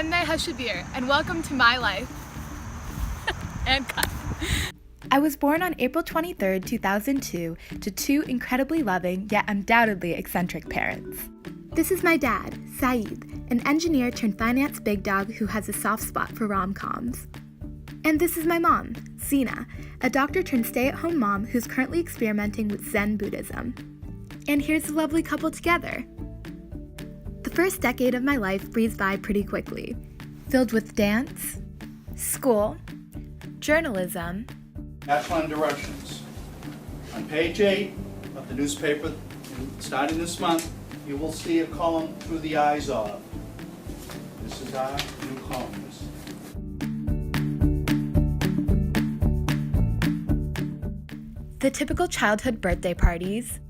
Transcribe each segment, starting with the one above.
I'm Neha Shabeer, and welcome to my life. And cut. I was born on April 23, 2002, to two incredibly loving, yet undoubtedly eccentric parents. This is my dad, Saeed, an engineer turned finance big dog who has a soft spot for rom-coms. And this is my mom, Zena, a doctor turned stay-at-home mom who's currently experimenting with Zen Buddhism. And here's the lovely couple together. The first decade of my life breezed by pretty quickly, filled with dance, school, journalism, Outline directions. On page 8 of the newspaper, starting this month, you will see a column through the eyes of. This is our new columnist. the typical childhood birthday parties.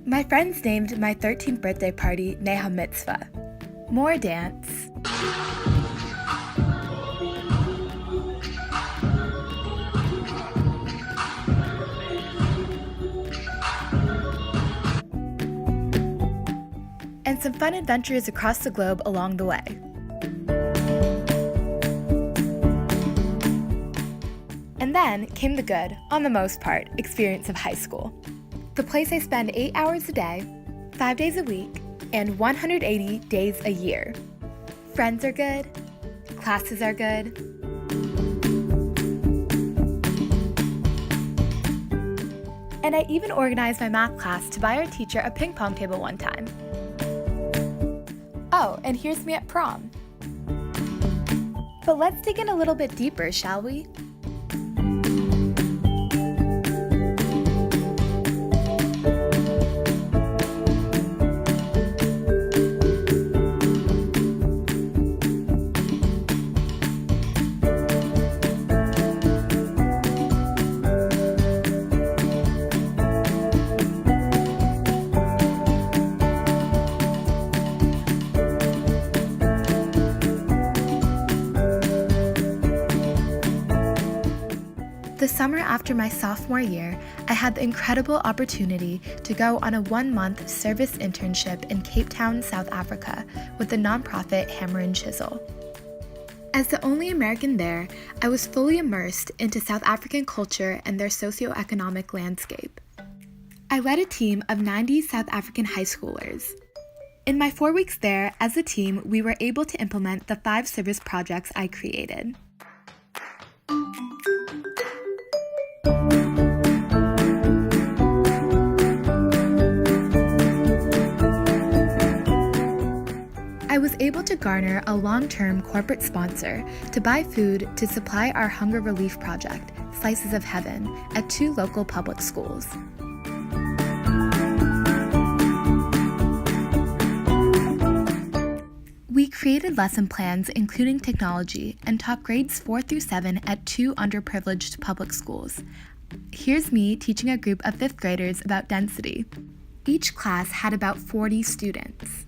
My friends named my 13th birthday party Neha Mitzvah. More dance. And some fun adventures across the globe along the way. And then came the good, on the most part, experience of high school. The place I spend 8 hours a day, 5 days a week, and 180 days a year. Friends are good, classes are good. And I even organized my math class to buy our teacher a ping pong table one time. Oh, and here's me at prom. But let's dig in a little bit deeper, shall we? The summer after my sophomore year, I had the incredible opportunity to go on a 1-month service internship in Cape Town, South Africa, with the nonprofit Hammer and Chisel. As the only American there, I was fully immersed into South African culture and their socioeconomic landscape. I led a team of 90 South African high schoolers. In my 4 weeks there, as a team, we were able to implement the 5 service projects I created. I was able to garner a long-term corporate sponsor to buy food to supply our hunger relief project, Slices of Heaven, at 2 local public schools. We created lesson plans including technology and taught grades 4 through 7 at 2 underprivileged public schools. Here's me teaching a group of 5th graders about density. Each class had about 40 students.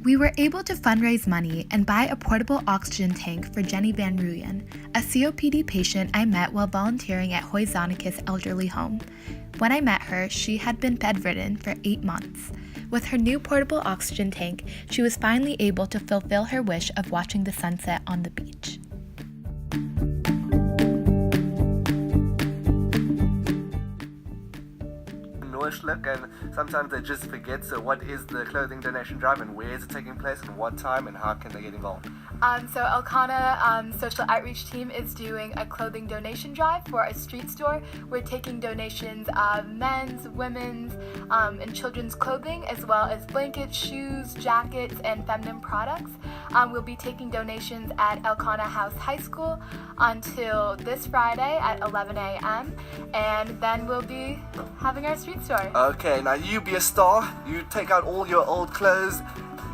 We were able to fundraise money and buy a portable oxygen tank for Jenny Van Ruyen, a COPD patient I met while volunteering at Hoyzanicus Elderly Home. When I met her, she had been bedridden for 8 months. With her new portable oxygen tank, she was finally able to fulfill her wish of watching the sunset on the beach. Look, and sometimes they just forget, so what is the clothing donation drive and where is it taking place and what time and how can they get involved? So Elkanah Social Outreach Team is doing a clothing donation drive for a street store. We're taking donations of men's, women's, and children's clothing, as well as blankets, shoes, jackets, and feminine products. We'll be taking donations at Elkanah House High School until this Friday at 11 a.m. And then we'll be having our street store. Okay, now you be a star. You take out all your old clothes.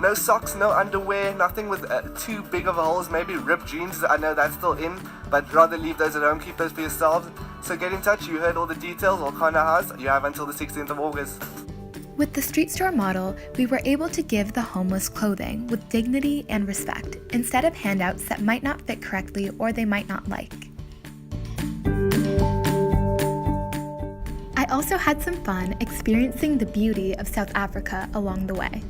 No socks, no underwear, nothing with too big of holes, maybe ripped jeans, I know that's still in, but rather leave those at home, keep those for yourselves. So get in touch, you heard all the details, Elkanah House, you have until the 16th of August. With the street store model, we were able to give the homeless clothing with dignity and respect, instead of handouts that might not fit correctly or they might not like. also had some fun experiencing the beauty of South Africa along the way.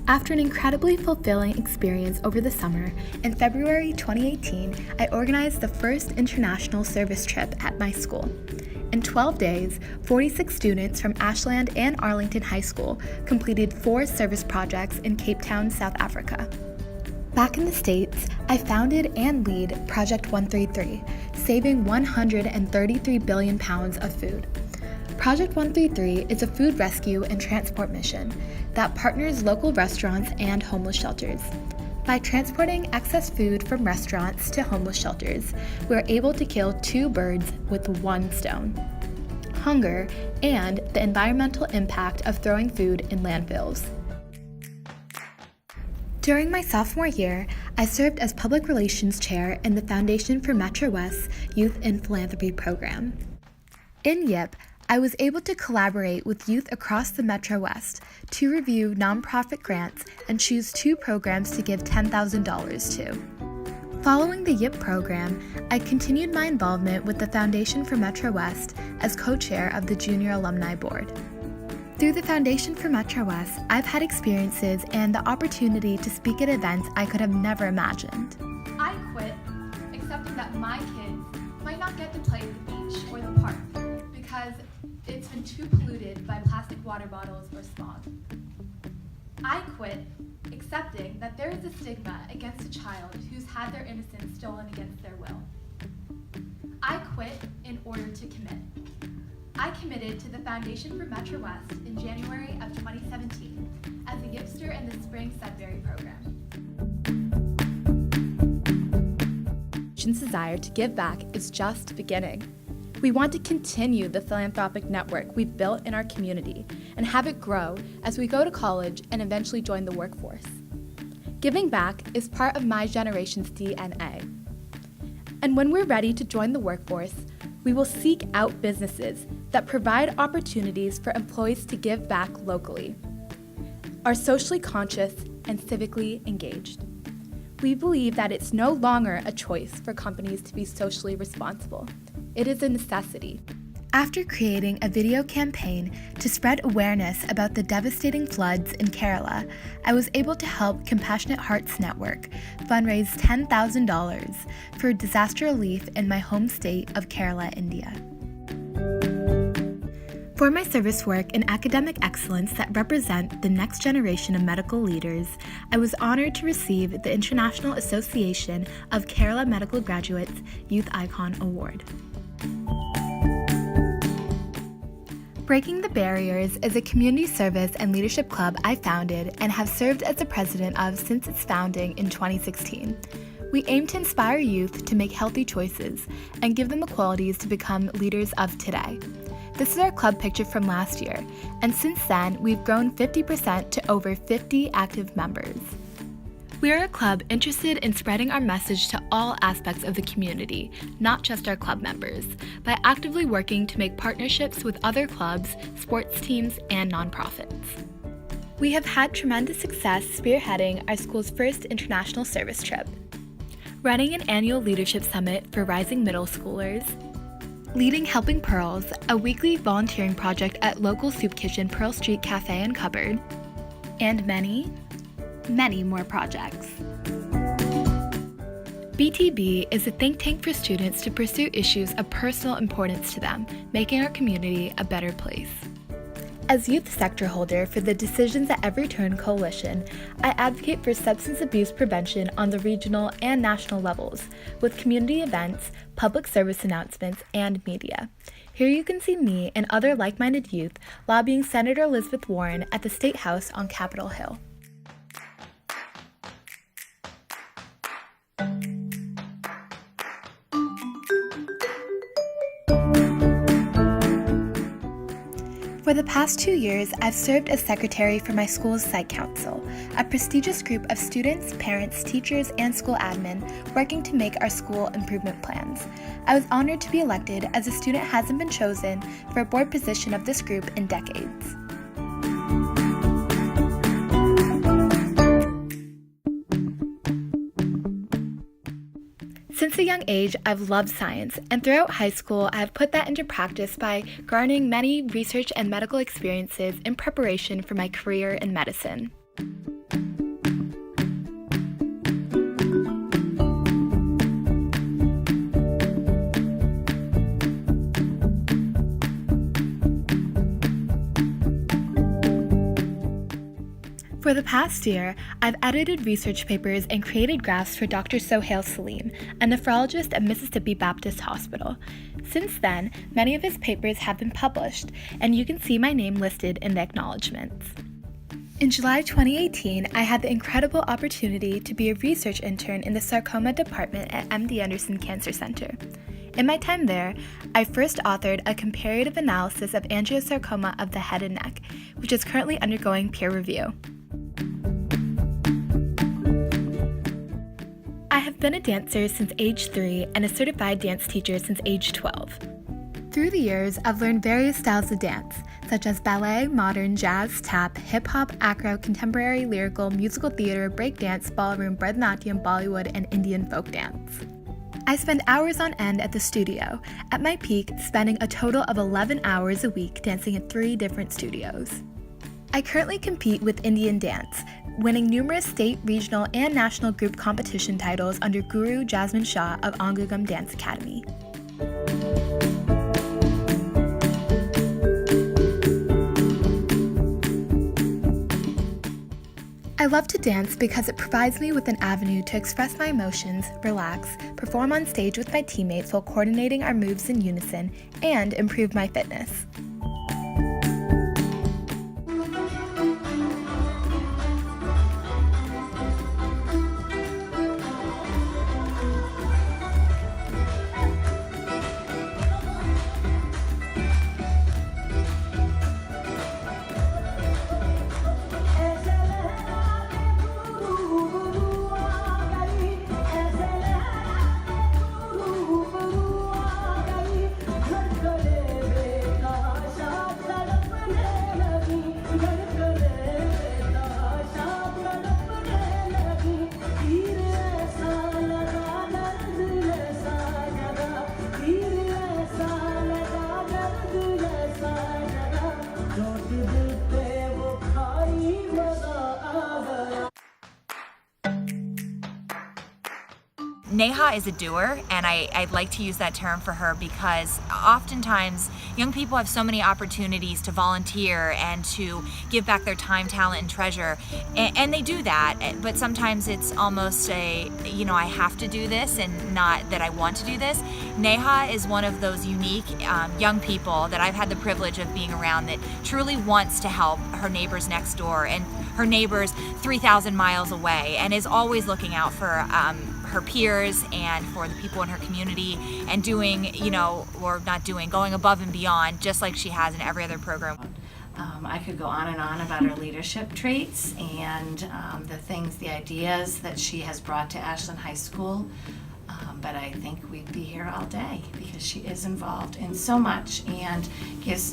After an incredibly fulfilling experience over the summer, in February 2018, I organized the first international service trip at my school. In 12 days, 46 students from Ashland and Arlington High School completed 4 service projects in Cape Town, South Africa. Back in the States, I founded and lead Project 133, saving 133 billion pounds of food. Project 133 is a food rescue and transport mission that partners local restaurants and homeless shelters. By transporting excess food from restaurants to homeless shelters, we are able to kill 2 birds with 1 stone: hunger and the environmental impact of throwing food in landfills. During my sophomore year, I served as Public Relations Chair in the Foundation for Metro West's Youth in Philanthropy program. In YIP, I was able to collaborate with youth across the Metro West to review nonprofit grants and choose 2 programs to give $10,000 to. Following the YIP program, I continued my involvement with the Foundation for Metro West as co-chair of the Junior Alumni Board. Through the Foundation for Metro West, I've had experiences and the opportunity to speak at events I could have never imagined. I quit, accepting that my kids might not get to play at the beach or the park because it's been too polluted by plastic water bottles or smog. I quit, accepting that there is a stigma against a child who's had their innocence stolen against their will. I quit in order to commit. I committed to the Foundation for Metro West in January of 2017 as a Yipster in the Spring Sudbury program. Desire to give back is just beginning. We want to continue the philanthropic network we've built in our community and have it grow as we go to college and eventually join the workforce. Giving back is part of my generation's DNA. And when we're ready to join the workforce, we will seek out businesses that provide opportunities for employees to give back locally, are socially conscious and civically engaged. We believe that it's no longer a choice for companies to be socially responsible. It is a necessity. After creating a video campaign to spread awareness about the devastating floods in Kerala, I was able to help Compassionate Hearts Network fundraise $10,000 for disaster relief in my home state of Kerala, India. For my service work in academic excellence that represent the next generation of medical leaders, I was honored to receive the International Association of Kerala Medical Graduates Youth Icon Award. Breaking the Barriers is a community service and leadership club I founded and have served as the president of since its founding in 2016. We aim to inspire youth to make healthy choices and give them the qualities to become leaders of today. This is our club picture from last year, and since then, we've grown 50% to over 50 active members. We are a club interested in spreading our message to all aspects of the community, not just our club members, by actively working to make partnerships with other clubs, sports teams, and nonprofits. We have had tremendous success spearheading our school's first international service trip, running an annual leadership summit for rising middle schoolers, leading Helping Pearls, a weekly volunteering project at local soup kitchen Pearl Street Cafe and Cupboard, and many, many more projects. BTB is a think tank for students to pursue issues of personal importance to them, making our community a better place. As youth sector holder for the Decisions at Every Turn Coalition, I advocate for substance abuse prevention on the regional and national levels, with community events, public service announcements, and media. Here you can see me and other like-minded youth lobbying Senator Elizabeth Warren at the State House on Capitol Hill. For the past 2 years, I've served as secretary for my school's Site Council, a prestigious group of students, parents, teachers, and school admin working to make our school improvement plans. I was honored to be elected as a student hasn't been chosen for a board position of this group in decades. Since Since a young age, I've loved science, and throughout high school, I have put that into practice by garnering many research and medical experiences in preparation for my career in medicine. For the past year, I've edited research papers and created graphs for Dr. Sohail Salim, a nephrologist at Mississippi Baptist Hospital. Since then, many of his papers have been published, and you can see my name listed in the acknowledgments. In July 2018, I had the incredible opportunity to be a research intern in the sarcoma department at MD Anderson Cancer Center. In my time there, I first authored a comparative analysis of angiosarcoma of the head and neck, which is currently undergoing peer review. I have been a dancer since age 3 and a certified dance teacher since age 12. Through the years, I've learned various styles of dance, such as ballet, modern, jazz, tap, hip-hop, acro, contemporary, lyrical, musical theater, breakdance, ballroom, Bharatanatyam, Bollywood, and Indian folk dance. I spend hours on end at the studio, at my peak spending a total of 11 hours a week dancing in 3 different studios. I currently compete with Indian dance, winning numerous state, regional, and national group competition titles under Guru Jasmine Shah of Angugam Dance Academy. I love to dance because it provides me with an avenue to express my emotions, relax, perform on stage with my teammates while coordinating our moves in unison, and improve my fitness. Neha is a doer, and I'd like to use that term for her because oftentimes young people have so many opportunities to volunteer and to give back their time, talent, and treasure, and they do that, but sometimes it's almost a, I have to do this and not that I want to do this. Neha is one of those unique young people that I've had the privilege of being around that truly wants to help her neighbors next door and her neighbors 3,000 miles away, and is always looking out for her peers and for the people in her community, and doing, going above and beyond, just like she has in every other program. I could go on and on about her leadership traits and the ideas that she has brought to Ashland High School, but I think we'd be here all day because she is involved in so much and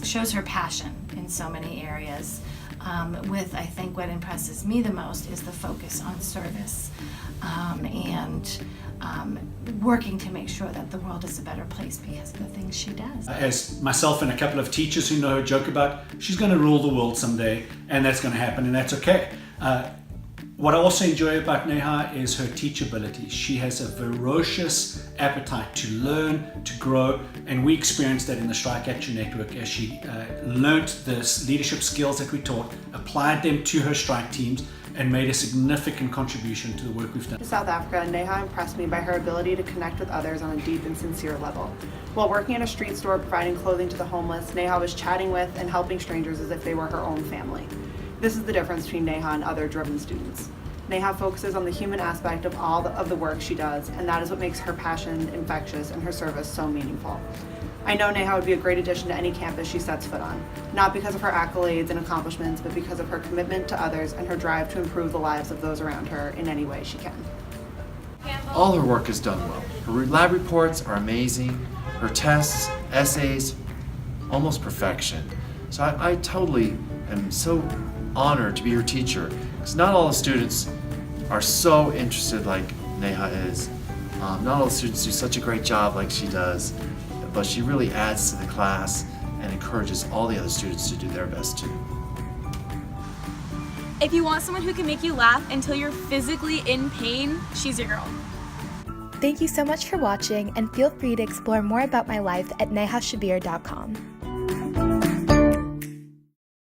shows her passion in so many areas. I think what impresses me the most is the focus on service and working to make sure that the world is a better place because of the things she does. As myself and a couple of teachers who know her joke about, she's going to rule the world someday, and that's going to happen, and that's okay. What I also enjoy about Neha is her teachability. She has a ferocious appetite to learn, to grow, and we experienced that in the Strike Action Network as she learnt the leadership skills that we taught, applied them to her strike teams, and made a significant contribution to the work we've done. In South Africa, Neha impressed me by her ability to connect with others on a deep and sincere level. While working at a street store providing clothing to the homeless, Neha was chatting with and helping strangers as if they were her own family. This is the difference between Neha and other driven students. Neha focuses on the human aspect of all of the work she does, and that is what makes her passion infectious and her service so meaningful. I know Neha would be a great addition to any campus she sets foot on, not because of her accolades and accomplishments, but because of her commitment to others and her drive to improve the lives of those around her in any way she can. All her work is done well. Her lab reports are amazing, her tests, essays, almost perfection. So I totally am so honored to be her teacher, because not all the students are so interested like Neha is Not all the students do such a great job like she does, but she really adds to the class and encourages all the other students to do their best too. If you want someone who can make you laugh until you're physically in pain, she's your girl. Thank you so much for watching, and feel free to explore more about my life at nehashabeer.com.